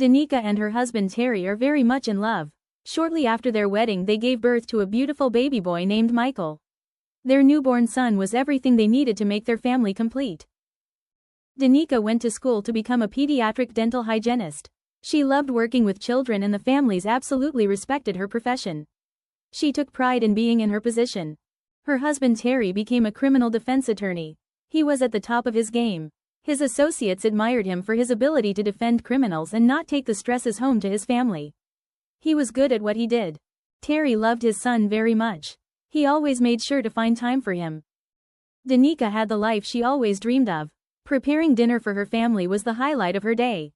Danieka and her husband Terry are very much in love. Shortly after their wedding they gave birth to a beautiful baby boy named Michael. Their newborn son was everything they needed to make their family complete. Danieka went to school to become a pediatric dental hygienist. She loved working with children and the families absolutely respected her profession. She took pride in being in her position. Her husband Terry became a criminal defense attorney. He was at the top of his game. His associates admired him for his ability to defend criminals and not take the stresses home to his family. He was good at what he did. Terry loved his son very much. He always made sure to find time for him. Danieka had the life she always dreamed of. Preparing dinner for her family was the highlight of her day.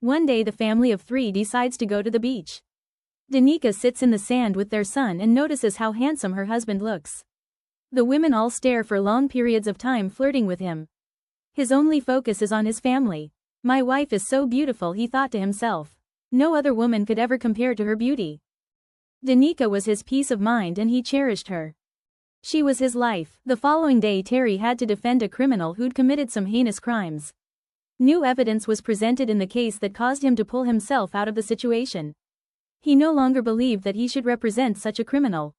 One day the family of 3 decides to go to the beach. Danieka sits in the sand with their son and notices how handsome her husband looks. The women all stare for long periods of time flirting with him. His only focus is on his family. My wife is so beautiful, he thought to himself. No other woman could ever compare to her beauty. Danieka was his peace of mind and he cherished her. She was his life. The following day Terry had to defend a criminal who'd committed some heinous crimes. New evidence was presented in the case that caused him to pull himself out of the situation. He no longer believed that he should represent such a criminal.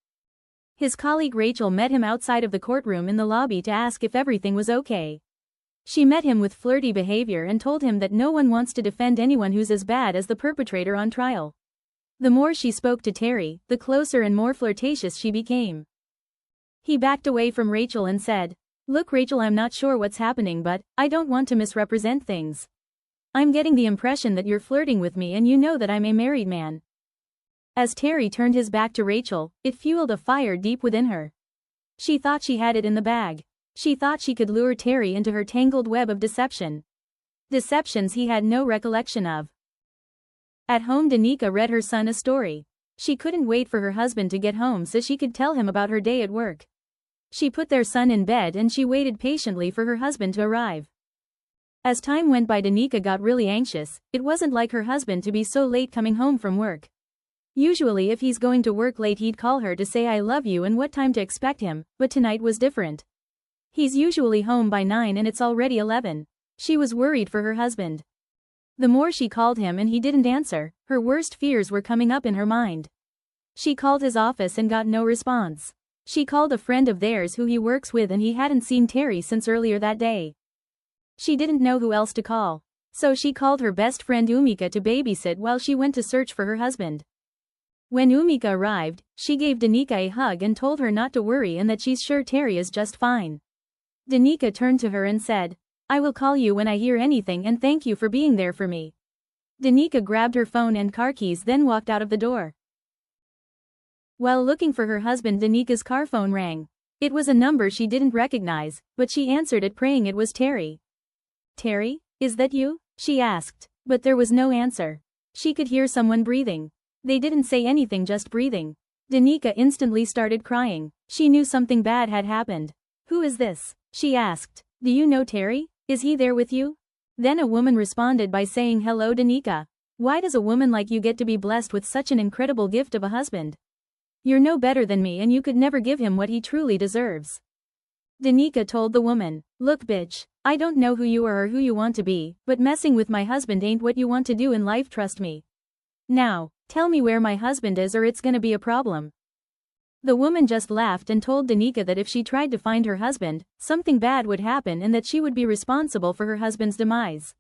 His colleague Rachel met him outside of the courtroom in the lobby to ask if everything was okay. She met him with flirty behavior and told him that no one wants to defend anyone who's as bad as the perpetrator on trial. The more she spoke to Terry, the closer and more flirtatious she became. He backed away from Rachel and said, "Look Rachel, I'm not sure what's happening but I don't want to misrepresent things. I'm getting the impression that you're flirting with me and you know that I'm a married man." As Terry turned his back to Rachel, it fueled a fire deep within her. She thought she had it in the bag. She thought she could lure Terry into her tangled web of deception. Deceptions he had no recollection of. At home Danieka read her son a story. She couldn't wait for her husband to get home so she could tell him about her day at work. She put their son in bed and she waited patiently for her husband to arrive. As time went by Danieka got really anxious. It wasn't like her husband to be so late coming home from work. Usually if he's going to work late he'd call her to say I love you and what time to expect him, but tonight was different. He's usually home by 9 and it's already 11. She was worried for her husband. The more she called him and he didn't answer, her worst fears were coming up in her mind. She called his office and got no response. She called a friend of theirs who he works with and he hadn't seen Terry since earlier that day. She didn't know who else to call. So she called her best friend Umika to babysit while she went to search for her husband. When Umika arrived, she gave Danieka a hug and told her not to worry and that she's sure Terry is just fine. Danieka turned to her and said, "I will call you when I hear anything and thank you for being there for me." Danieka grabbed her phone and car keys then walked out of the door. While looking for her husband Danieka's car phone rang. It was a number she didn't recognize, but she answered it praying it was Terry. "Terry, is that you?" she asked, but there was no answer. She could hear someone breathing. They didn't say anything, just breathing. Danieka instantly started crying. She knew something bad had happened. "Who is this?" she asked. "Do you know Terry? Is he there with you?" Then a woman responded by saying, "Hello Danieka. Why does a woman like you get to be blessed with such an incredible gift of a husband? You're no better than me and you could never give him what he truly deserves." Danieka told the woman, "Look bitch, I don't know who you are or who you want to be, but messing with my husband ain't what you want to do in life, trust me. Now, tell me where my husband is or it's gonna be a problem." The woman just laughed and told Danieka that if she tried to find her husband, something bad would happen and that she would be responsible for her husband's demise.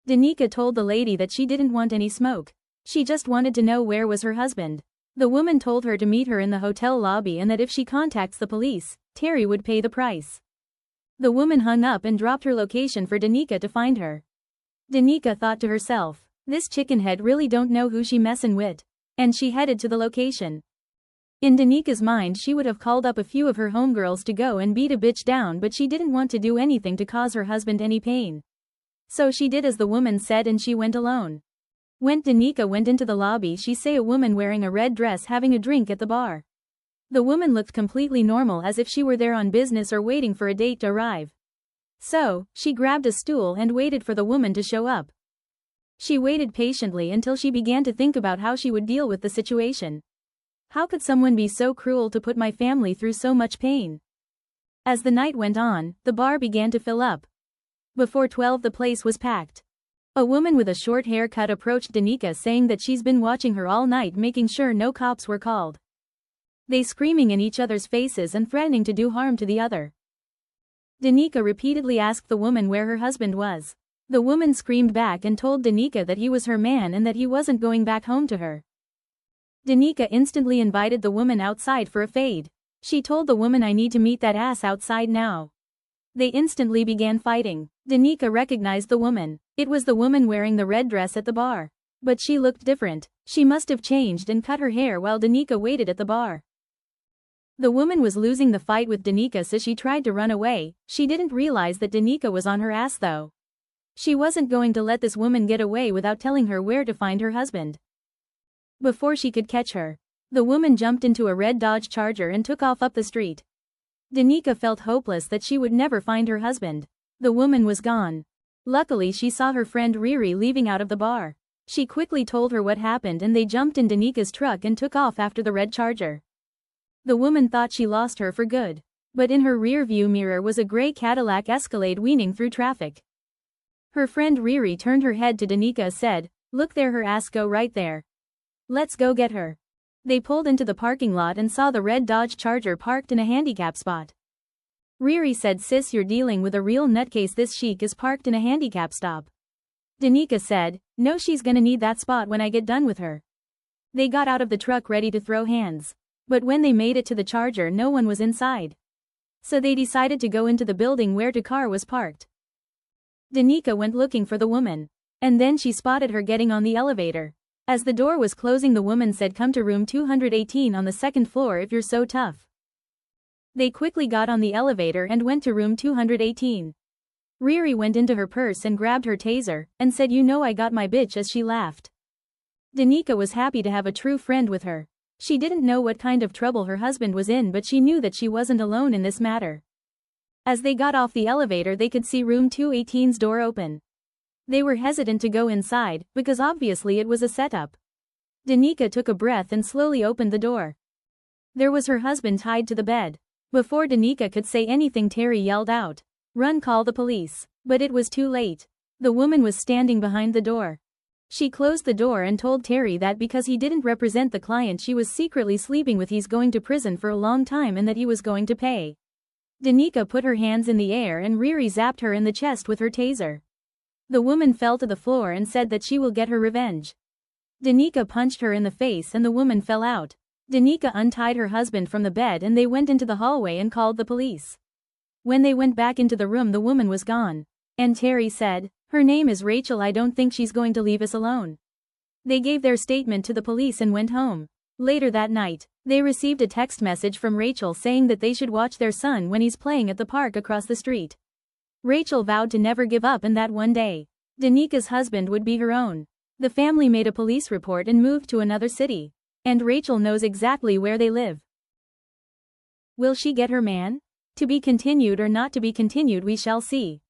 Danieka told the lady that she didn't want any smoke. She just wanted to know where was her husband. The woman told her to meet her in the hotel lobby and that if she contacts the police, Terry would pay the price. The woman hung up and dropped her location for Danieka to find her. Danieka thought to herself, "This chickenhead really don't know who she messin' with." And she headed to the location. In Danieka's mind she would have called up a few of her homegirls to go and beat a bitch down, but she didn't want to do anything to cause her husband any pain. So she did as the woman said and she went alone. When Danieka went into the lobby she saw a woman wearing a red dress having a drink at the bar. The woman looked completely normal as if she were there on business or waiting for a date to arrive. So, she grabbed a stool and waited for the woman to show up. She waited patiently until she began to think about how she would deal with the situation. How could someone be so cruel to put my family through so much pain? As the night went on, the bar began to fill up. Before 12 the place was packed. A woman with a short haircut approached Danieka saying that she's been watching her all night, making sure no cops were called. They screaming in each other's faces and threatening to do harm to the other. Danieka repeatedly asked the woman where her husband was. The woman screamed back and told Danieka that he was her man and that he wasn't going back home to her. Danieka instantly invited the woman outside for a fade. She told the woman, "I need to meet that ass outside now." They instantly began fighting. Danieka recognized the woman. It was the woman wearing the red dress at the bar. But she looked different. She must have changed and cut her hair while Danieka waited at the bar. The woman was losing the fight with Danieka, so she tried to run away. She didn't realize that Danieka was on her ass though. She wasn't going to let this woman get away without telling her where to find her husband. Before she could catch her, the woman jumped into a red Dodge Charger and took off up the street. Danieka felt hopeless that she would never find her husband. The woman was gone. Luckily, she saw her friend Riri leaving out of the bar. She quickly told her what happened and they jumped in Danieka's truck and took off after the red Charger. The woman thought she lost her for good. But in her rear view mirror was a gray Cadillac Escalade weaving through traffic. Her friend Riri turned her head to Danieka and said, "Look there, her ass go right there. Let's go get her." They pulled into the parking lot and saw the red Dodge Charger parked in a handicap spot. Riri said, "Sis, you're dealing with a real nutcase. This chic is parked in a handicap stop." Danieka said, "No, she's gonna need that spot when I get done with her." They got out of the truck ready to throw hands. But when they made it to the Charger, no one was inside. So they decided to go into the building where the car was parked. Danieka went looking for the woman. And then she spotted her getting on the elevator. As the door was closing, the woman said, "Come to room 218 on the second floor if you're so tough." They quickly got on the elevator and went to room 218. Riri went into her purse and grabbed her taser, and said, "You know I got my bitch," as she laughed. Danieka was happy to have a true friend with her. She didn't know what kind of trouble her husband was in, but she knew that she wasn't alone in this matter. As they got off the elevator, they could see room 218's door open. They were hesitant to go inside, because obviously it was a setup. Danieka took a breath and slowly opened the door. There was her husband tied to the bed. Before Danieka could say anything, Terry yelled out, "Run, call the police." But it was too late. The woman was standing behind the door. She closed the door and told Terry that because he didn't represent the client she was secretly sleeping with, he's going to prison for a long time and that he was going to pay. Danieka put her hands in the air and Riri zapped her in the chest with her taser. The woman fell to the floor and said that she will get her revenge. Danieka punched her in the face and the woman fell out. Danieka untied her husband from the bed and they went into the hallway and called the police. When they went back into the room, the woman was gone. And Terry said, "Her name is Rachel. I don't think she's going to leave us alone." They gave their statement to the police and went home. Later that night, they received a text message from Rachel saying that they should watch their son when he's playing at the park across the street. Rachel vowed to never give up and that one day, Danieka's husband would be her own. The family made a police report and moved to another city. And Rachel knows exactly where they live. Will she get her man? To be continued or not to be continued, we shall see.